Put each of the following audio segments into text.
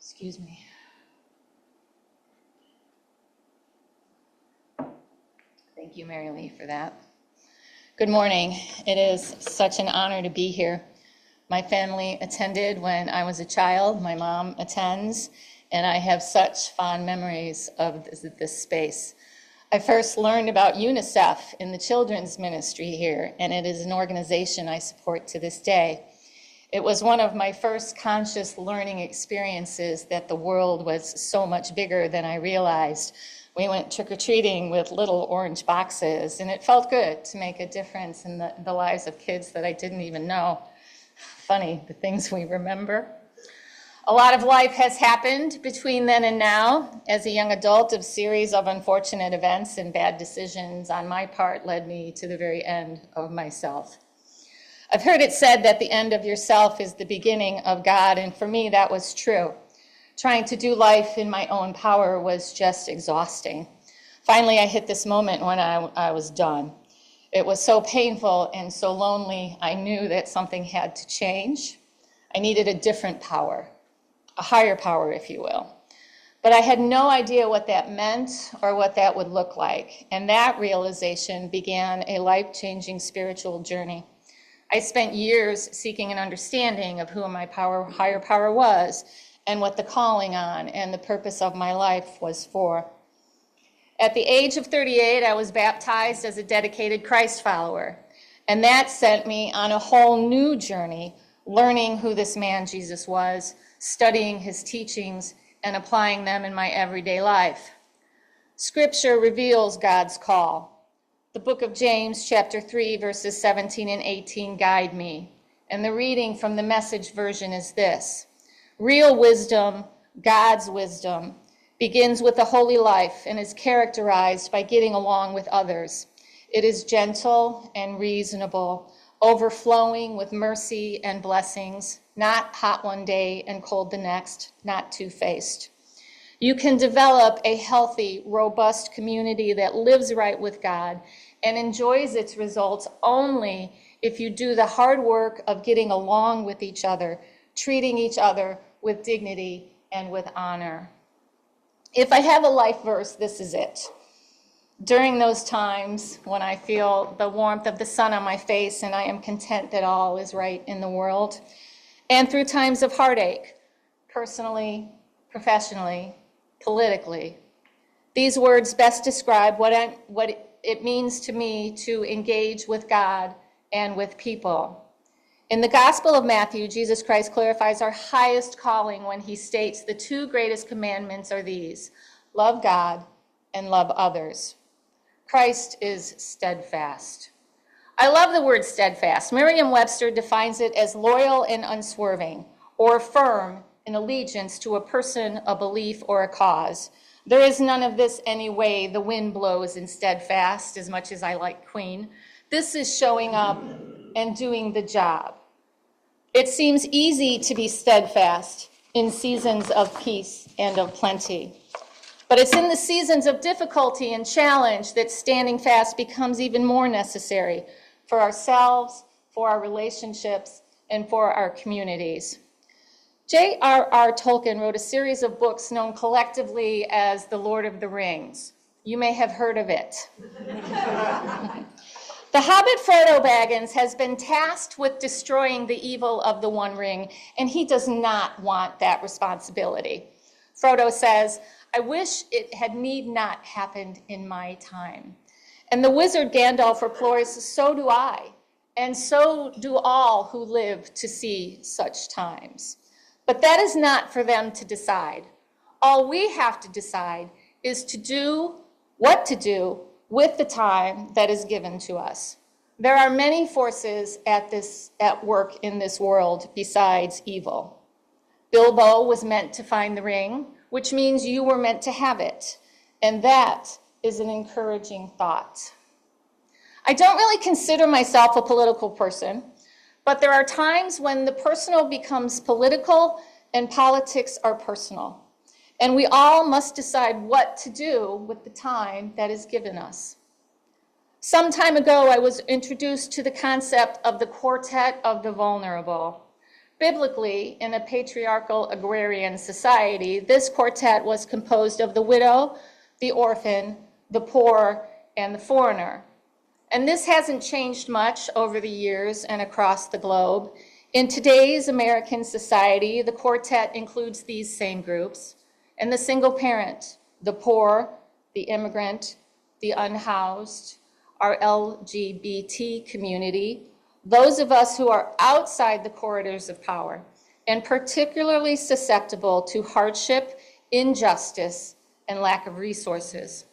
Excuse me. Thank you, Mary Lee, for that. Good morning. It is such an honor to be here. My family attended when I was a child. My mom attends, and I have such fond memories of this space. I first learned about UNICEF in the children's ministry here, and it is an organization I support to this day. It was one of my first conscious learning experiences that the world was so much bigger than I realized. We went trick-or-treating with little orange boxes, and it felt good to make a difference in the lives of kids that I didn't even know. Funny, the things we remember. A lot of life has happened between then and now. As a young adult, a series of unfortunate events and bad decisions on my part led me to the very end of myself. I've heard it said that the end of yourself is the beginning of God, and for me that was true. Trying to do life in my own power was just exhausting. Finally, I hit this moment when I was done. It was so painful and so lonely, I knew that something had to change. I needed a different power, a higher power, if you will. But I had no idea what that meant or what that would look like, and that realization began a life-changing spiritual journey. I spent years seeking an understanding of who my higher power was and what the calling on and the purpose of my life was for. At the age of 38, I was baptized as a dedicated Christ follower, and that sent me on a whole new journey, learning who this man Jesus was, studying his teachings, and applying them in my everyday life. Scripture reveals God's call. The book of James, chapter 3, verses 17 and 18 guide me. And the reading from the Message version is this: real wisdom, God's wisdom, begins with a holy life and is characterized by getting along with others. It is gentle and reasonable, overflowing with mercy and blessings, not hot one day and cold the next, not two-faced. You can develop a healthy, robust community that lives right with God and enjoys its results only if you do the hard work of getting along with each other, treating each other with dignity and with honor. If I have a life verse, this is it. During those times when I feel the warmth of the sun on my face and I am content that all is right in the world, and through times of heartache, personally, professionally, politically, these words best describe what it means to me to engage with God and with people. In the Gospel of Matthew, Jesus Christ clarifies our highest calling when he states the two greatest commandments are these: love God and love others. Christ is steadfast. I love the word steadfast. Merriam-Webster defines it as loyal and unswerving, or firm in allegiance to a person, a belief, or a cause. There is none of this anyway. The wind blows in steadfast, as much as I like Queen. This is showing up and doing the job. It seems easy to be steadfast in seasons of peace and of plenty. But it's in the seasons of difficulty and challenge that standing fast becomes even more necessary for ourselves, for our relationships, and for our communities. J.R.R. Tolkien wrote a series of books known collectively as The Lord of the Rings. You may have heard of it. The Hobbit Frodo Baggins has been tasked with destroying the evil of the One Ring, and he does not want that responsibility. Frodo says, "I wish it had need not happened in my time." And the wizard Gandalf replies, "So do I, and so do all who live to see such times." But that is not for them to decide. All we have to decide is to do what to do with the time that is given to us. There are many forces at work in this world besides evil. Bilbo was meant to find the ring, which means you were meant to have it. And that is an encouraging thought. I don't really consider myself a political person, but there are times when the personal becomes political and politics are personal. And we all must decide what to do with the time that is given us. Some time ago, I was introduced to the concept of the quartet of the vulnerable. Biblically, in a patriarchal agrarian society, this quartet was composed of the widow, the orphan, the poor, and the foreigner. And this hasn't changed much over the years and across the globe. In today's American society, the quartet includes these same groups, and the single parent, the poor, the immigrant, the unhoused, our LGBT community, those of us who are outside the corridors of power, and particularly susceptible to hardship, injustice, and lack of resources.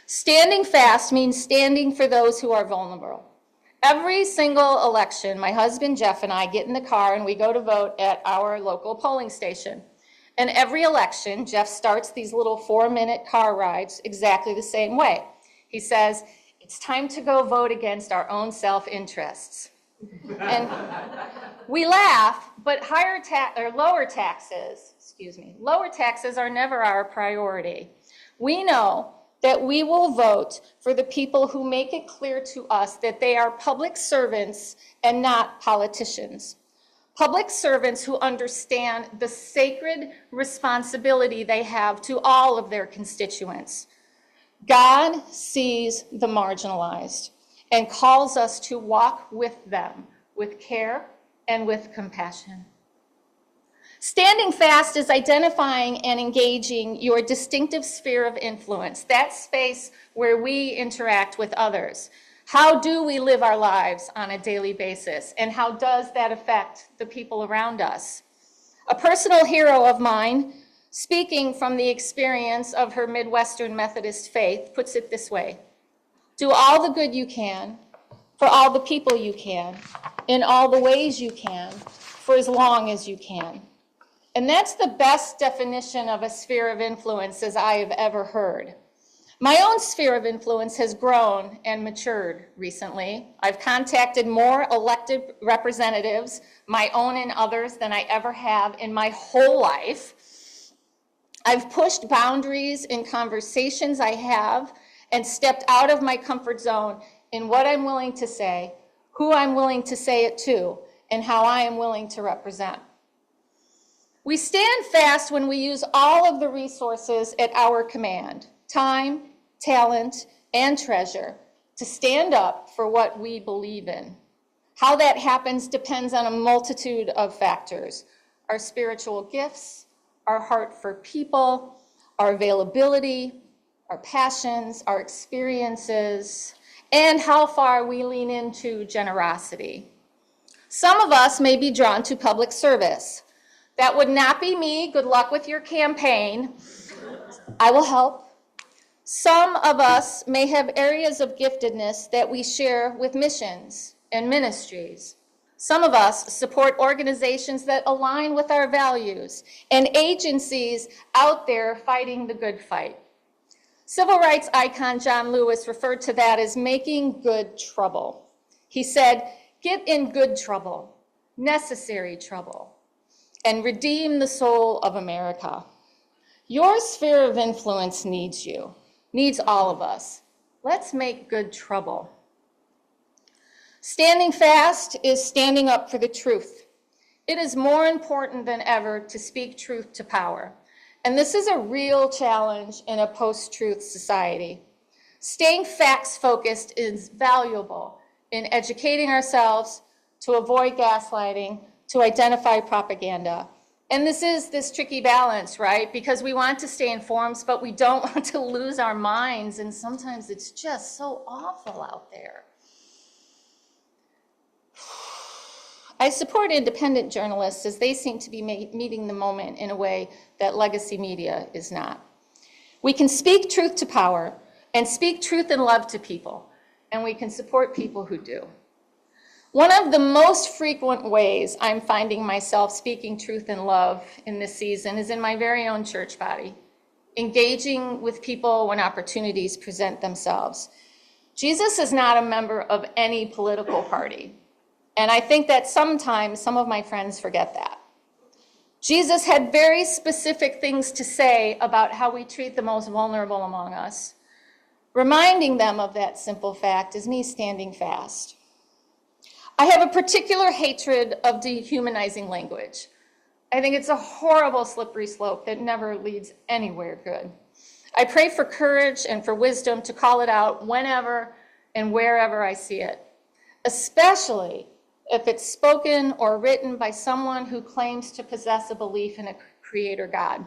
Standing fast means standing for those who are vulnerable. Every single election, my husband Jeff and I get in the car and we go to vote at our local polling station. And every election, Jeff starts these little 4-minute car rides exactly the same way. He says, it's time to go vote against our own self-interests. And we laugh, but lower taxes are never our priority. We know that we will vote for the people who make it clear to us that they are public servants and not politicians. Public servants who understand the sacred responsibility they have to all of their constituents. God sees the marginalized and calls us to walk with them with care and with compassion. Standing fast is identifying and engaging your distinctive sphere of influence, that space where we interact with others. How do we live our lives on a daily basis, and how does that affect the people around us? A personal hero of mine, speaking from the experience of her Midwestern Methodist faith, puts it this way: do all the good you can, for all the people you can, in all the ways you can, for as long as you can. And that's the best definition of a sphere of influence as I have ever heard. My own sphere of influence has grown and matured recently. I've contacted more elected representatives, my own and others, than I ever have in my whole life. I've pushed boundaries in conversations I have and stepped out of my comfort zone in what I'm willing to say, who I'm willing to say it to, and how I am willing to represent. We stand fast when we use all of the resources at our command, time, talent, and treasure, to stand up for what we believe in. How that happens depends on a multitude of factors: our spiritual gifts, our heart for people, our availability, our passions, our experiences, and how far we lean into generosity. Some of us may be drawn to public service. That would not be me. Good luck with your campaign. I will help. Some of us may have areas of giftedness that we share with missions and ministries. Some of us support organizations that align with our values and agencies out there fighting the good fight. Civil rights icon John Lewis referred to that as making good trouble. He said, "Get in good trouble, necessary trouble, and redeem the soul of America." Your sphere of influence needs you, needs all of us. Let's make good trouble. Standing fast is standing up for the truth. It is more important than ever to speak truth to power. And this is a real challenge in a post-truth society. Staying facts-focused is valuable in educating ourselves, to avoid gaslighting, to identify propaganda. And this is this tricky balance, right? Because we want to stay informed, but we don't want to lose our minds, and sometimes it's just so awful out there. I support independent journalists as they seem to be meeting the moment in a way that legacy media is not. We can speak truth to power and speak truth and love to people, and we can support people who do. One of the most frequent ways I'm finding myself speaking truth and love in this season is in my very own church body, engaging with people when opportunities present themselves. Jesus is not a member of any political party, and I think that sometimes some of my friends forget that. Jesus had very specific things to say about how we treat the most vulnerable among us. Reminding them of that simple fact is me standing fast. I have a particular hatred of dehumanizing language. I think it's a horrible slippery slope that never leads anywhere good. I pray for courage and for wisdom to call it out whenever and wherever I see it, especially if it's spoken or written by someone who claims to possess a belief in a creator God.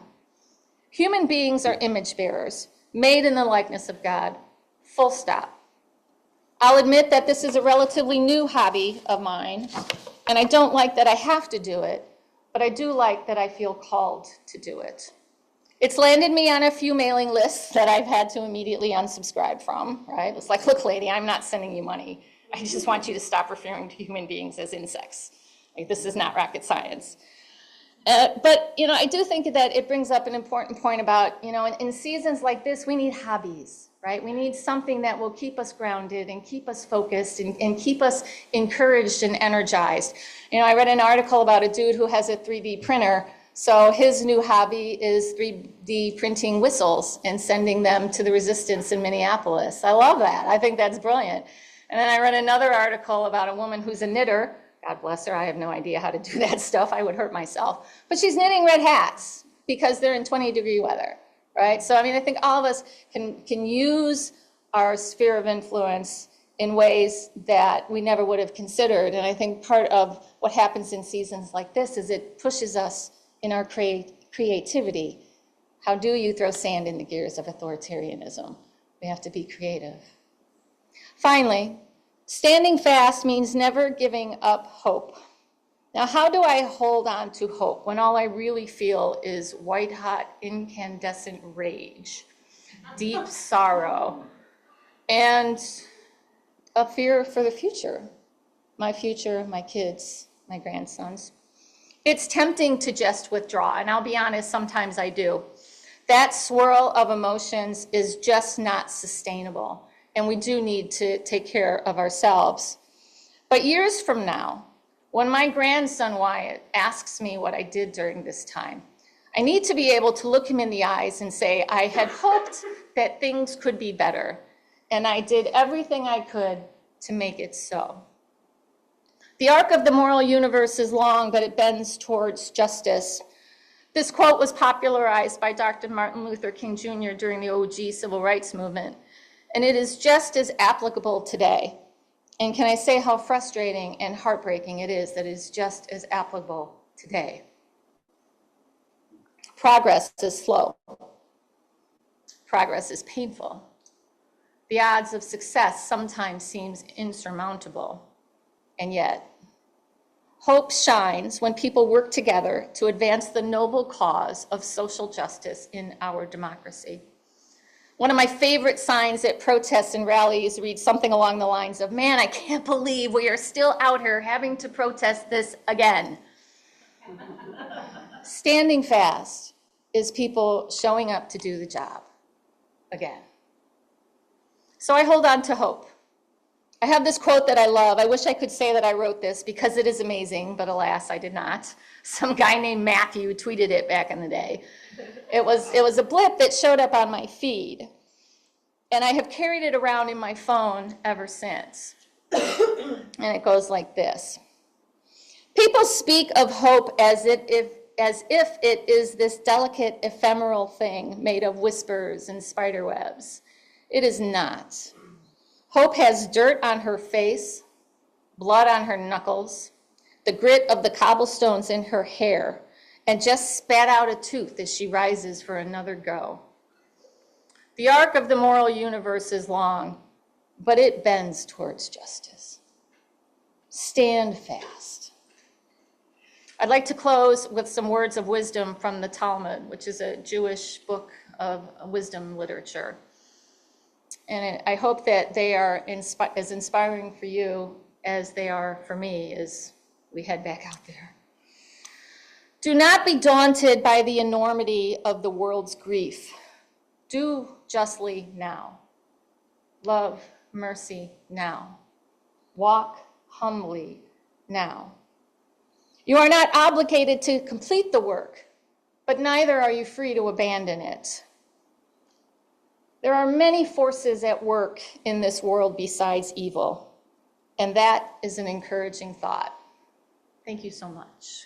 Human beings are image bearers, made in the likeness of God, full stop. I'll admit that this is a relatively new hobby of mine, and I don't like that I have to do it, but I do like that I feel called to do it. It's landed me on a few mailing lists that I've had to immediately unsubscribe from, right? It's like, look, lady, I'm not sending you money. I just want you to stop referring to human beings as insects. Like, this is not rocket science. But, I do think that it brings up an important point about, in seasons like this, we need hobbies, right? We need something that will keep us grounded and keep us focused and keep us encouraged and energized. I read an article about a dude who has a 3D printer. So his new hobby is 3D printing whistles and sending them to the resistance in Minneapolis. I love that. I think that's brilliant. And then I read another article about a woman who's a knitter. God bless her, I have no idea how to do that stuff. I would hurt myself. But she's knitting red hats because they're in 20-degree weather, right? So, I think all of us can use our sphere of influence in ways that we never would have considered. And I think part of what happens in seasons like this is it pushes us in our creativity. How do you throw sand in the gears of authoritarianism? We have to be creative. Finally, standing fast means never giving up hope. Now, how do I hold on to hope when all I really feel is white-hot, incandescent rage, deep sorrow, and a fear for the future, my kids, my grandsons? It's tempting to just withdraw, and I'll be honest, sometimes I do. That swirl of emotions is just not sustainable, and we do need to take care of ourselves. But years from now, when my grandson Wyatt asks me what I did during this time, I need to be able to look him in the eyes and say, I had hoped that things could be better, and I did everything I could to make it so. The arc of the moral universe is long, but it bends towards justice. This quote was popularized by Dr. Martin Luther King Jr. during the OG Civil Rights Movement, and it is just as applicable today. And can I say how frustrating and heartbreaking it is that it is just as applicable today? Progress is slow. Progress is painful. The odds of success sometimes seems insurmountable, and yet, hope shines when people work together to advance the noble cause of social justice in our democracy. One of my favorite signs at protests and rallies reads something along the lines of, man, I can't believe we are still out here having to protest this again. Standing fast is people showing up to do the job again. So I hold on to hope. I have this quote that I love. I wish I could say that I wrote this because it is amazing, but alas, I did not. Some guy named Matthew tweeted it back in the day. It was a blip that showed up on my feed, and I have carried it around in my phone ever since. And it goes like this. People speak of hope as if it is this delicate, ephemeral thing made of whispers and spider webs. It is not. Hope has dirt on her face, blood on her knuckles, the grit of the cobblestones in her hair, and just spat out a tooth as she rises for another go. The arc of the moral universe is long, but it bends towards justice. Stand fast. I'd like to close with some words of wisdom from the Talmud, which is a Jewish book of wisdom literature. And I hope that they are as inspiring for you as they are for me as we head back out there. Do not be daunted by the enormity of the world's grief. Do justly now. Love mercy now. Walk humbly now. You are not obligated to complete the work, but neither are you free to abandon it. There are many forces at work in this world besides evil, And that is an encouraging thought. Thank you so much.